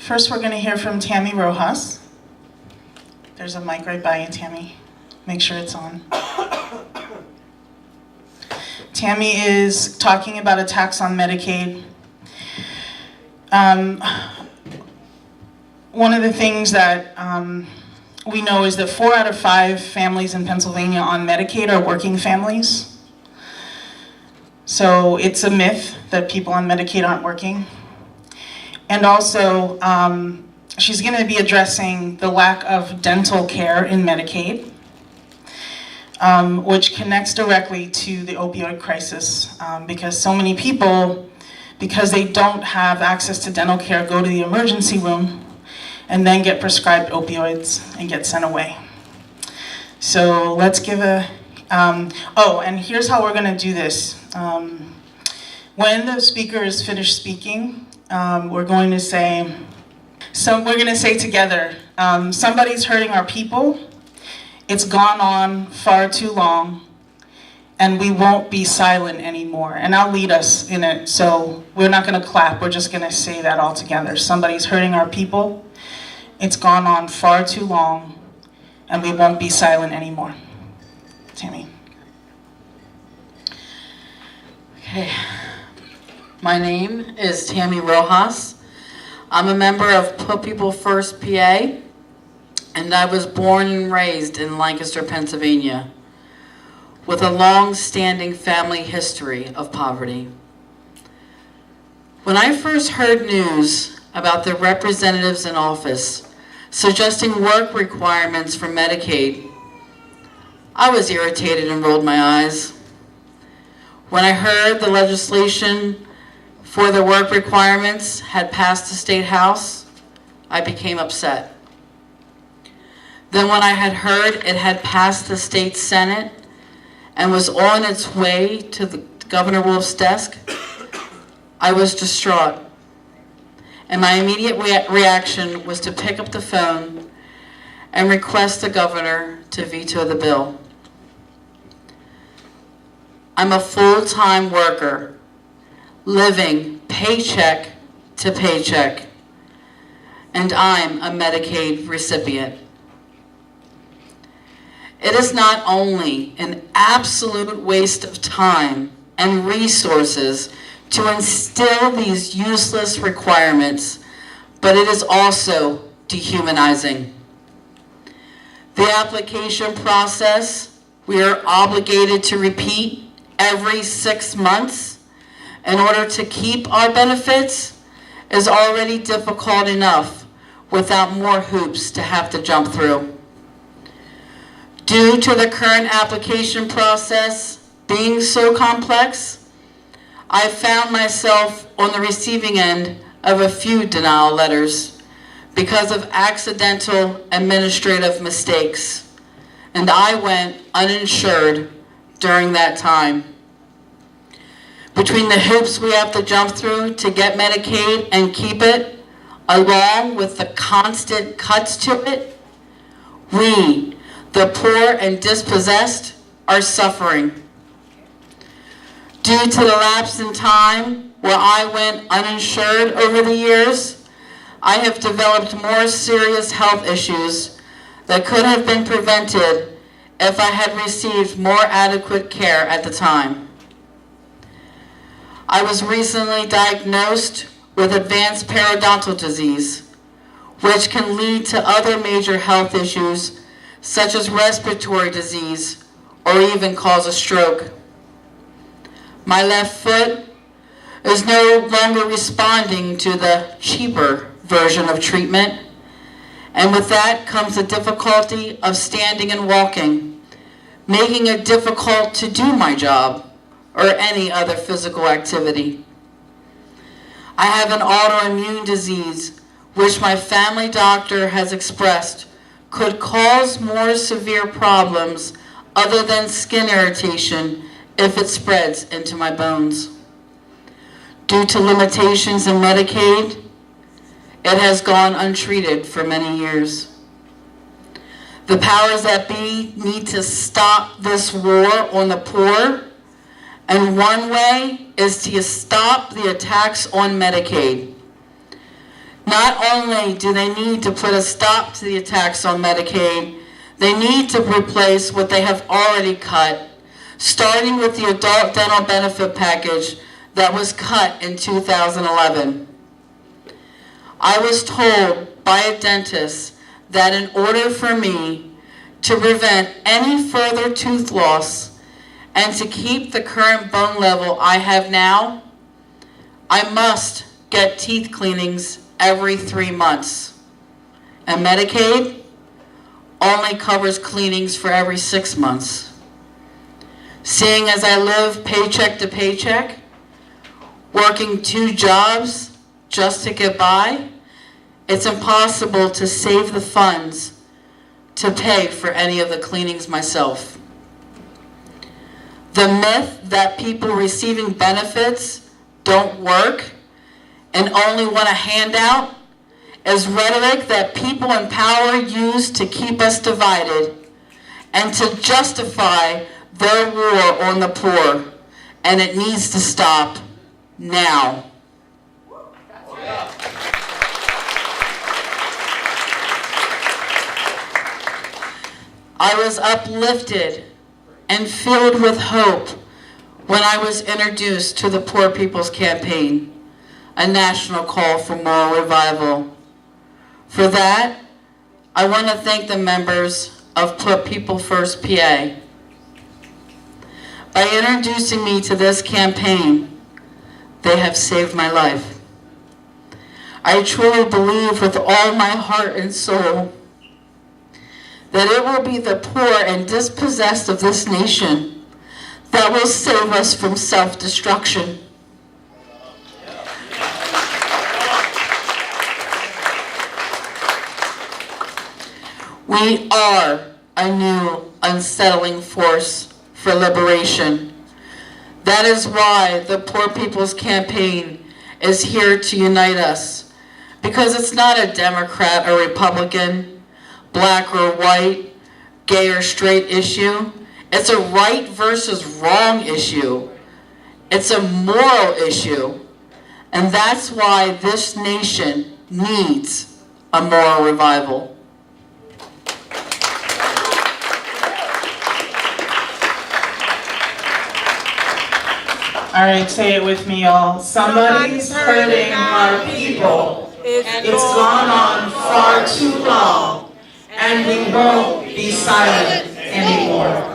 First, we're going to hear from Tammy Rojas. There's a mic right by you, Tammy. Make sure it's on. Tammy is talking about a tax on Medicaid. One of the things that we know is that 4 out of 5 families in Pennsylvania on Medicaid are working families. So it's a myth that people on Medicaid aren't working. And also, she's going to be addressing the lack of dental care in Medicaid, which connects directly to the opioid crisis, because so many people, because they don't have access to dental care, go to the emergency room and then get prescribed opioids and get sent away. So let's give a, oh, and here's how we're going to do this. When the speaker is finished speaking, we're going to say together, somebody's hurting our people, it's gone on far too long, and we won't be silent anymore. And I'll lead us in it, so we're not going to clap, we're just going to say that all together. Somebody's hurting our people, it's gone on far too long, and we won't be silent anymore. Tammy. Okay. My name is Tammy Rojas. I'm a member of Put People First PA, and I was born and raised in Lancaster, Pennsylvania, with a long-standing family history of poverty. When I first heard news about the representatives in office suggesting work requirements for Medicaid, I was irritated and rolled my eyes. When I heard the legislation for the work requirements had passed the State House, I became upset. Then when I had heard it had passed the State Senate and was on its way to Governor Wolf's desk, I was distraught. And my immediate reaction was to pick up the phone and request the governor to veto the bill. I'm a full-time worker, living paycheck to paycheck, and I'm a Medicaid recipient. It is not only an absolute waste of time and resources to instill these useless requirements, but it is also dehumanizing. The application process we are obligated to repeat every 6 months in order to keep our benefits is already difficult enough without more hoops to have to jump through. Due to the current application process being so complex, I found myself on the receiving end of a few denial letters because of accidental administrative mistakes, and I went uninsured during that time. Between the hoops we have to jump through to get Medicaid and keep it, along with the constant cuts to it, we, the poor and dispossessed, are suffering. Due to the lapse in time where I went uninsured over the years, I have developed more serious health issues that could have been prevented if I had received more adequate care at the time. I was recently diagnosed with advanced periodontal disease, which can lead to other major health issues such as respiratory disease or even cause a stroke. My left foot is no longer responding to the cheaper version of treatment, and with that comes the difficulty of standing and walking, making it difficult to do my job or any other physical activity. I have an autoimmune disease which my family doctor has expressed could cause more severe problems other than skin irritation if it spreads into my bones. Due to limitations in Medicaid, it has gone untreated for many years. The powers that be need to stop this war on the poor, and one way is to stop the attacks on Medicaid. Not only do they need to put a stop to the attacks on Medicaid, they need to replace what they have already cut, starting with the adult dental benefit package that was cut in 2011. I was told by a dentist that in order for me to prevent any further tooth loss and to keep the current bone level I have now, I must get teeth cleanings every 3 months. And Medicaid only covers cleanings for every 6 months. Seeing as I live paycheck to paycheck, working 2 jobs just to get by, it's impossible to save the funds to pay for any of the cleanings myself. The myth that people receiving benefits don't work and only want a handout is rhetoric that people in power use to keep us divided and to justify their war on the poor, and it needs to stop now. I was uplifted and filled with hope when I was introduced to the Poor People's Campaign, a national call for moral revival. For that, I want to thank the members of Put People First PA. By introducing me to this campaign, they have saved my life. I truly believe with all my heart and soul that it will be the poor and dispossessed of this nation that will save us from self-destruction. We are a new unsettling force for liberation. That is why the Poor People's Campaign is here to unite us, because it's not a Democrat or Republican, black or white, gay or straight issue. It's a right versus wrong issue. It's a moral issue. And that's why this nation needs a moral revival. All right, say it with me, y'all. Somebody's hurting our people. It's gone on far too long, and we won't be silent anymore.